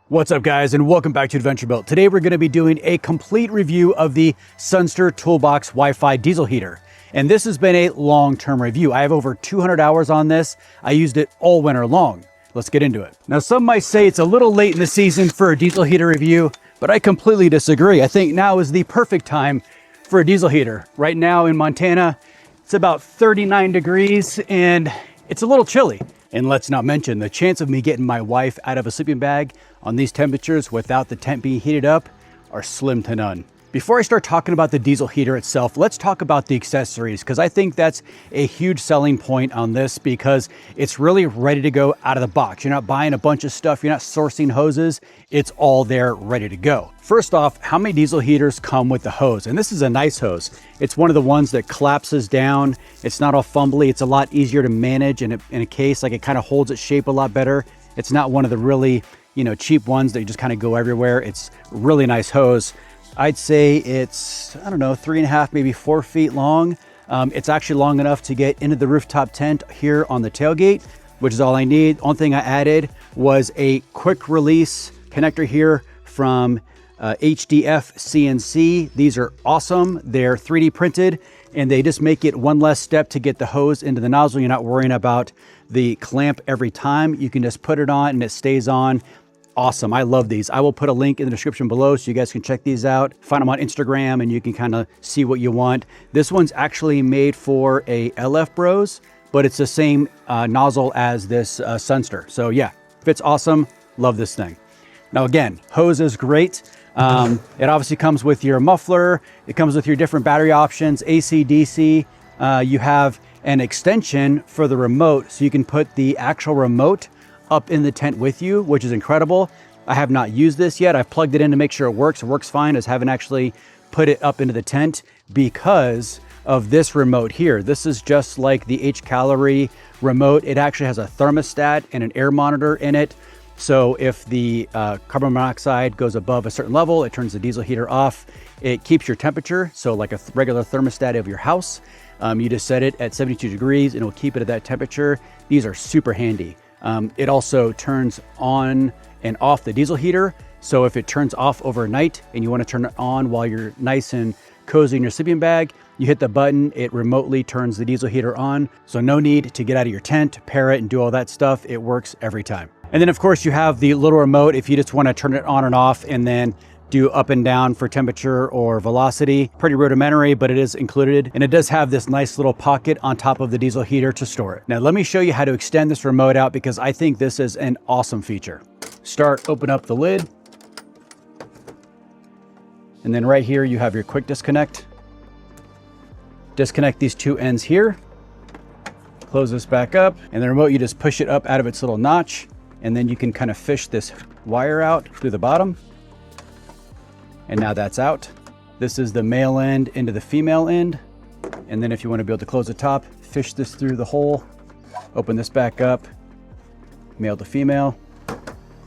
What's up guys, and welcome back to Adventure Built. Today we're going to be doing a complete review of the Sunster Toolbox Wi-Fi diesel heater. And this has been a long-term review. I have over 200 hours on this. I used it all winter long. Let's get into it. Now some might say it's a little late in the season for a diesel heater review, but I completely disagree. I think now is the perfect time for a diesel heater. Right now in Montana, it's about 39 degrees and it's a little chilly. And let's not mention the chance of me getting my wife out of a sleeping bag on these temperatures without the tent being heated up are slim to none. Before I start talking about the diesel heater itself, let's talk about the accessories, because I think that's a huge selling point on this because it's really ready to go out of the box. You're not buying a bunch of stuff, you're not sourcing hoses, it's all there ready to go. First off, how many diesel heaters come with the hose? And this is a nice hose. It's one of the ones that collapses down. It's not all fumbly, it's a lot easier to manage in a case, like it kind of holds its shape a lot better. It's not one of the really, cheap ones that you just kind of go everywhere. It's a really nice hose. I'd say it's, 3.5, maybe 4 feet long. It's actually long enough to get into the rooftop tent here on the tailgate, which is all I need. Only thing I added was a quick release connector here from HDF CNC. These are awesome. They're 3D printed and they just make it one less step to get the hose into the nozzle. You're not worrying about the clamp every time. You can just put it on and it stays on. Awesome. I love these. I will put a link in the description below so you guys can check these out. Find them on Instagram and you can kind of see what you want. This one's actually made for a LF Bros, but it's the same nozzle as this Sunster. So yeah, fits awesome. Love this thing. Now again, hose is great. It obviously comes with your muffler. It comes with your different battery options, AC, DC. You have an extension for the remote, so you can put the actual remote up in the tent with you, which is incredible. I have not used this yet. I've plugged it in to make sure it works. It works fine. I just haven't actually put it up into the tent because of this remote here. This is just like the H-Calorie remote. It actually has a thermostat and an air monitor in it. So if the carbon monoxide goes above a certain level, it turns the diesel heater off. It keeps your temperature, so like a regular thermostat of your house. You just set it at 72 degrees and it'll keep it at that temperature. These are super handy. It also turns on and off the diesel heater. So if it turns off overnight and you want to turn it on while you're nice and cozy in your sleeping bag, you hit the button, it remotely turns the diesel heater on. So no need to get out of your tent, pair it and do all that stuff. It works every time. And then of course you have the little remote if you just want to turn it on and off and then do up and down for temperature or velocity. Pretty rudimentary, but it is included. And it does have this nice little pocket on top of the diesel heater to store it. Now let me show you how to extend this remote out because I think this is an awesome feature. Open up the lid. And then right here you have your quick disconnect. Disconnect these two ends here. Close this back up. And the remote, you just push it up out of its little notch. And then you can kind of fish this wire out through the bottom. And now that's out. This is the male end into the female end. And then if you want to be able to close the top, fish this through the hole, open this back up, male to female,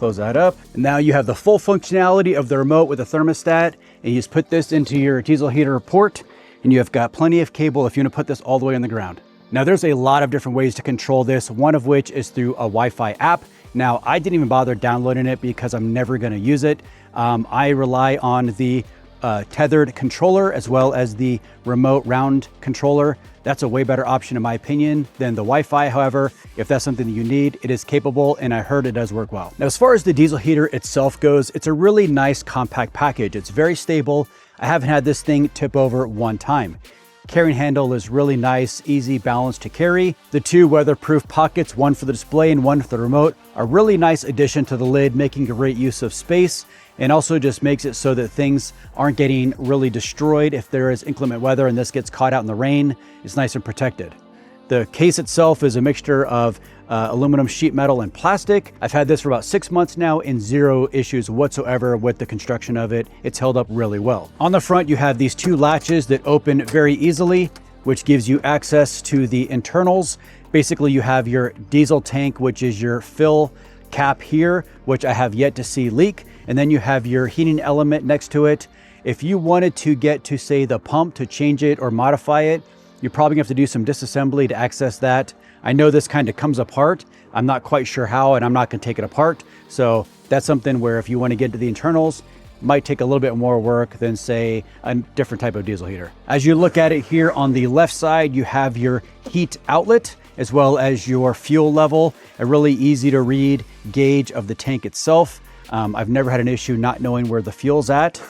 close that up. And now you have the full functionality of the remote with a thermostat. And you just put this into your diesel heater port and you have got plenty of cable if you want to put this all the way on the ground. Now there's a lot of different ways to control this, one of which is through a Wi-Fi app. Now I didn't even bother downloading it because I'm never going to use it. I rely on the tethered controller as well as the remote round controller. That's a way better option in my opinion than the Wi-Fi. However, if that's something that you need, it is capable and I heard it does work well. Now, as far as the diesel heater itself goes, it's a really nice compact package. It's very stable. I haven't had this thing tip over one time. Carrying handle is really nice, easy, balanced to carry. The two weatherproof pockets, one for the display and one for the remote, are really nice addition to the lid, making great use of space, and also just makes it so that things aren't getting really destroyed if there is inclement weather and this gets caught out in the rain. It's nice and protected. The case itself is a mixture of aluminum sheet metal and plastic. I've had this for about 6 months now and zero issues whatsoever with the construction of it. It's held up really well. On the front, you have these two latches that open very easily, which gives you access to the internals. Basically, you have your diesel tank, which is your fill cap here, which I have yet to see leak. And then you have your heating element next to it. If you wanted to get to, say, the pump to change it or modify it, you're probably gonna have to do some disassembly to access that. I know this kind of comes apart. I'm not quite sure how, and I'm not going to take it apart. So that's something where if you want to get to the internals, might take a little bit more work than, say, a different type of diesel heater. As you look at it here on the left side, you have your heat outlet as well as your fuel level, a really easy to read gauge of the tank itself. I've never had an issue not knowing where the fuel's at.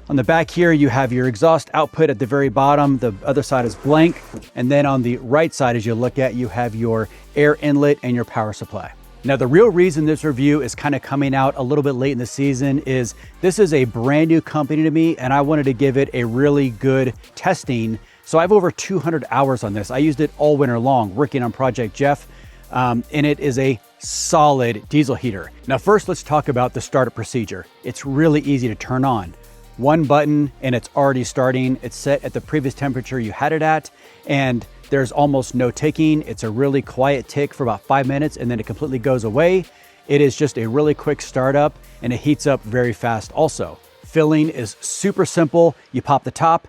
On the back here, you have your exhaust output at the very bottom. The other side is blank. And then on the right side, as you look at, you have your air inlet and your power supply. Now, the real reason this review is kind of coming out a little bit late in the season is this is a brand new company to me, and I wanted to give it a really good testing. So I have over 200 hours on this. I used it all winter long working on Project Jeff, and it is a solid diesel heater. Now, first, let's talk about the startup procedure. It's really easy to turn on. One button and it's already starting. It's set at the previous temperature you had it at, and there's almost no ticking. It's a really quiet tick for about 5 minutes and then it completely goes away. It is just a really quick startup and it heats up very fast also. Filling is super simple. You pop the top,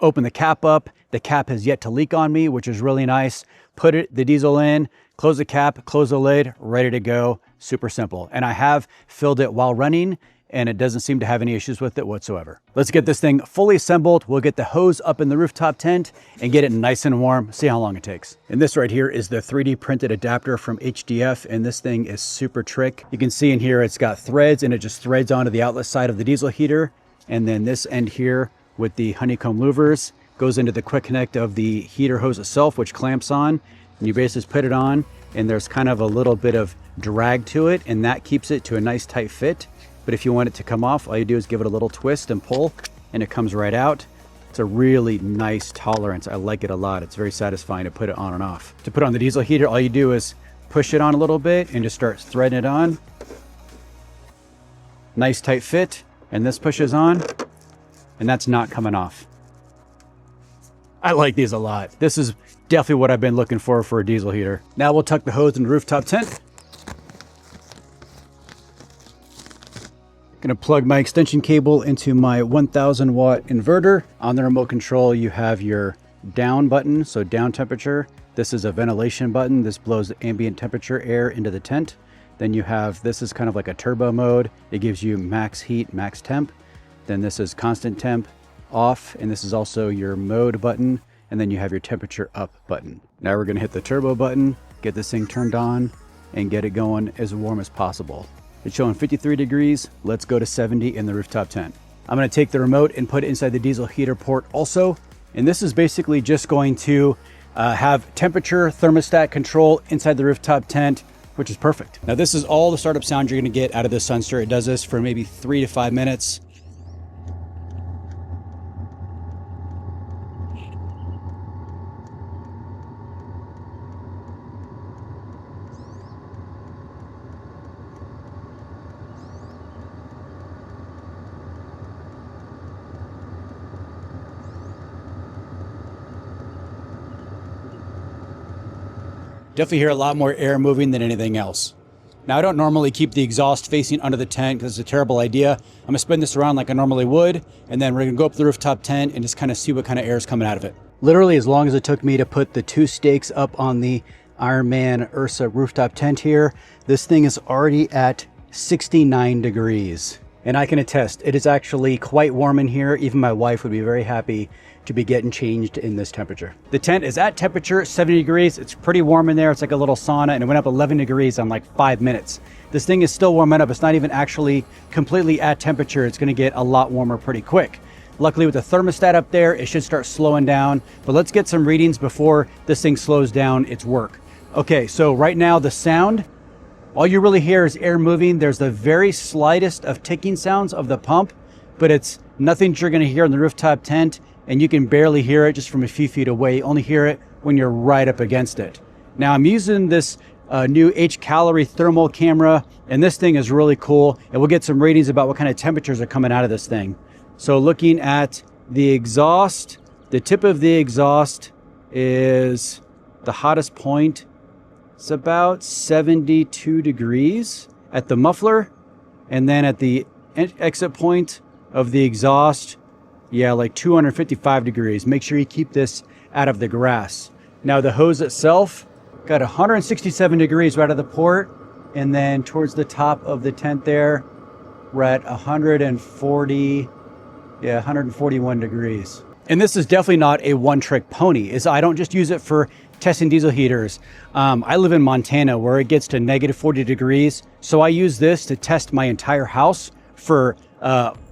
open the cap up. The cap has yet to leak on me, which is really nice. Put the diesel in, close the cap, close the lid, ready to go. Super simple. And I have filled it while running, and it doesn't seem to have any issues with it whatsoever. Let's get this thing fully assembled. We'll get the hose up in the rooftop tent and get it nice and warm, see how long it takes. And this right here is the 3D printed adapter from HDF, and this thing is super trick. You can see in here it's got threads, and it just threads onto the outlet side of the diesel heater. And then this end here with the honeycomb louvers goes into the quick connect of the heater hose itself, which clamps on. And you basically put it on, and there's kind of a little bit of drag to it, and that keeps it to a nice tight fit. But if you want it to come off, all you do is give it a little twist and pull, and it comes right out. It's a really nice tolerance. I like it a lot. It's very satisfying to put it on and off. To put on the diesel heater, all you do is push it on a little bit and just start threading it on. Nice tight fit, and this pushes on, and that's not coming off. I like these a lot. This is definitely what I've been looking for a diesel heater. Now we'll tuck the hose in the rooftop tent. Gonna plug my extension cable into my 1000 watt inverter. On the remote control, you have your down button, so down temperature. This is a ventilation button. This blows ambient temperature air into the tent. Then you have, this is kind of like a turbo mode. It gives you max heat, max temp. Then this is constant temp, off, and this is also your mode button. And then you have your temperature up button. Now we're gonna hit the turbo button, get this thing turned on, and get it going as warm as possible. It's showing 53 degrees. Let's go to 70 in the rooftop tent. I'm gonna take the remote and put it inside the diesel heater port also. And this is basically just going to have temperature thermostat control inside the rooftop tent, which is perfect. Now this is all the startup sound you're gonna get out of this Sunster. It does this for maybe 3 to 5 minutes. Definitely hear a lot more air moving than anything else. Now I don't normally keep the exhaust facing under the tent because it's a terrible idea. I'm gonna spin this around like I normally would, and then we're gonna go up the rooftop tent and just kind of see what kind of air is coming out of it. Literally as long as it took me to put the 2 stakes up on the Ironman Ursa rooftop tent here, this thing is already at 69 degrees. And I can attest, it is actually quite warm in here. Even my wife would be very happy to be getting changed in this temperature. The tent is at temperature 70 degrees. It's pretty warm in there. It's like a little sauna, and it went up 11 degrees in like 5 minutes. This thing is still warming up. It's not even actually completely at temperature. It's gonna get a lot warmer pretty quick. Luckily with the thermostat up there, it should start slowing down, but let's get some readings before this thing slows down its work. Okay, so right now the sound, all you really hear is air moving. There's the very slightest of ticking sounds of the pump, but it's nothing that you're gonna hear in the rooftop tent, and you can barely hear it just from a few feet away. You only hear it when you're right up against it. Now I'm using this new H-Calorie thermal camera, and this thing is really cool, and we'll get some ratings about what kind of temperatures are coming out of this thing. So looking at the exhaust, the tip of the exhaust is the hottest point. It's about 72 degrees at the muffler, and then at the exit point of the exhaust, yeah, like 255 degrees. Make sure you keep this out of the grass. Now the hose itself, Got 167 degrees right out of the port. And then towards the top of the tent there, we're at 140, yeah, 141 degrees. And this is definitely not a one-trick pony. I don't just use it for testing diesel heaters. I live in Montana where it gets to negative 40 degrees. So I use this to test my entire house for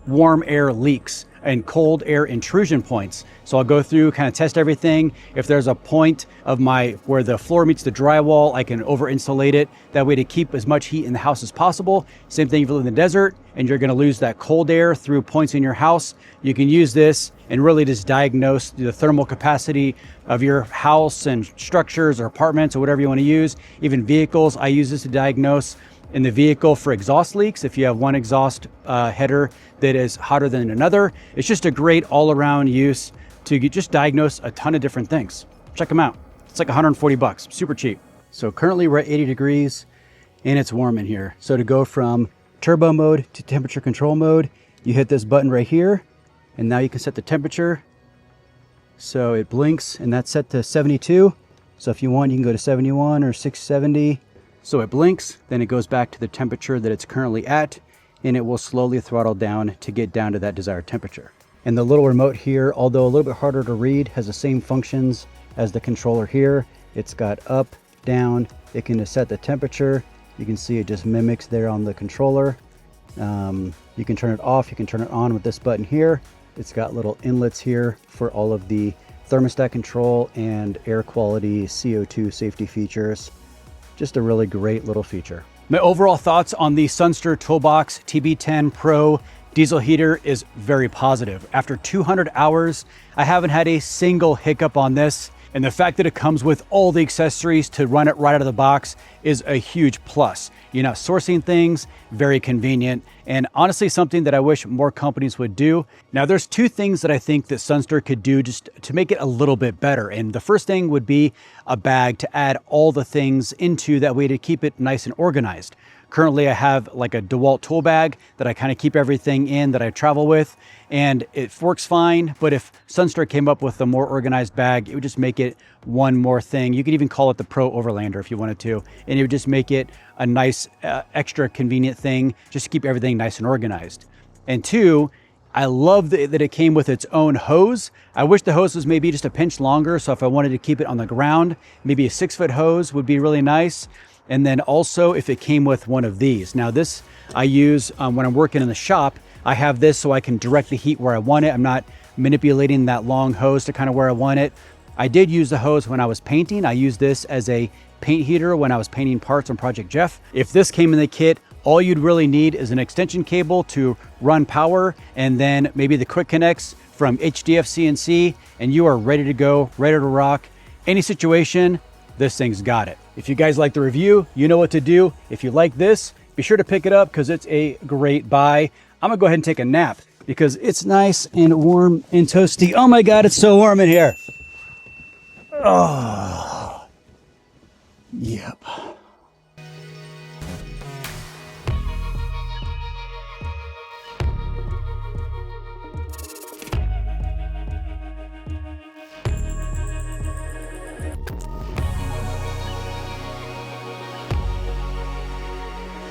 warm air leaks and cold air intrusion points. So I'll go through, kind of test everything. If there's a point of where the floor meets the drywall, I can over insulate it. That way to keep as much heat in the house as possible. Same thing if you live in the desert and you're gonna lose that cold air through points in your house. You can use this and really just diagnose the thermal capacity of your house and structures or apartments or whatever you wanna use. Even vehicles, I use this to diagnose in the vehicle for exhaust leaks. If you have one exhaust header that is hotter than another, it's just a great all-around use to just diagnose a ton of different things. Check them out. It's like 140 bucks, super cheap. So currently we're at 80 degrees and it's warm in here. So to go from turbo mode to temperature control mode, you hit this button right here and now you can set the temperature. So it blinks and that's set to 72. So if you want, you can go to 71 or 670. So it blinks, then it goes back to the temperature that it's currently at, and it will slowly throttle down to get down to that desired temperature. And the little remote here, although a little bit harder to read, has the same functions as the controller here. It's got up, down, it can set the temperature. You can see it just mimics there on the controller. You can turn it off, you can turn it on with this button here. It's got little inlets here for all of the thermostat control and air quality, CO2 safety features. Just a really great little feature. My overall thoughts on the Sunster Toolbox TB10 Pro diesel heater is very positive. After 200 hours, I haven't had a single hiccup on this. And the fact that it comes with all the accessories to run it right out of the box is a huge plus. You're not sourcing things, very convenient, and honestly something that I wish more companies would do. Now there's two things that I think that Sunster could do just to make it a little bit better. And the first thing would be a bag to add all the things into, that way to keep it nice and organized. Currently I have like a DeWalt tool bag that I kind of keep everything in that I travel with, and it works fine. But if Sunster came up with a more organized bag, it would just make it one more thing. You could even call it the Pro Overlander if you wanted to, and it would just make it a nice extra convenient thing, just to keep everything nice and organized. And two, I love that it came with its own hose. I wish the hose was maybe just a pinch longer, so if I wanted to keep it on the ground, maybe a 6-foot hose would be really nice. And then also if it came with one of these. Now this I use when I'm working in the shop. I have this so I can direct the heat where I want it. I'm not manipulating that long hose to kind of where I want it. I did use the hose when I was painting. I used this as a paint heater when I was painting parts on Project Jeff. If this came in the kit, all you'd really need is an extension cable to run power, and then maybe the quick connects from HDF CNC, and you are ready to go, ready to rock. Any situation, this thing's got it. If you guys like the review, you know what to do. If you like this, be sure to pick it up because it's a great buy. I'm gonna go ahead and take a nap because it's nice and warm and toasty. Oh my God, it's so warm in here. Oh, yep.